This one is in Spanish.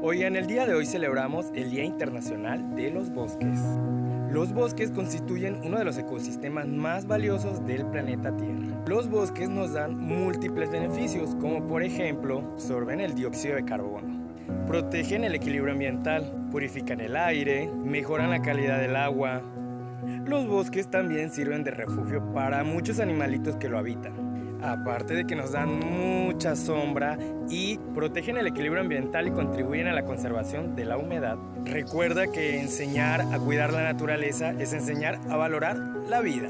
Hoy en el día de hoy celebramos el Día Internacional de los Bosques. Los bosques constituyen uno de los ecosistemas más valiosos del planeta Tierra. Los bosques nos dan múltiples beneficios, como por ejemplo, absorben el dióxido de carbono, protegen el equilibrio ambiental, purifican el aire, mejoran la calidad del agua. Los bosques también sirven de refugio para muchos animalitos que lo habitan. Aparte de que nos dan mucha sombra y protegen el equilibrio ambiental y contribuyen a la conservación de la humedad. Recuerda que enseñar a cuidar la naturaleza es enseñar a valorar la vida.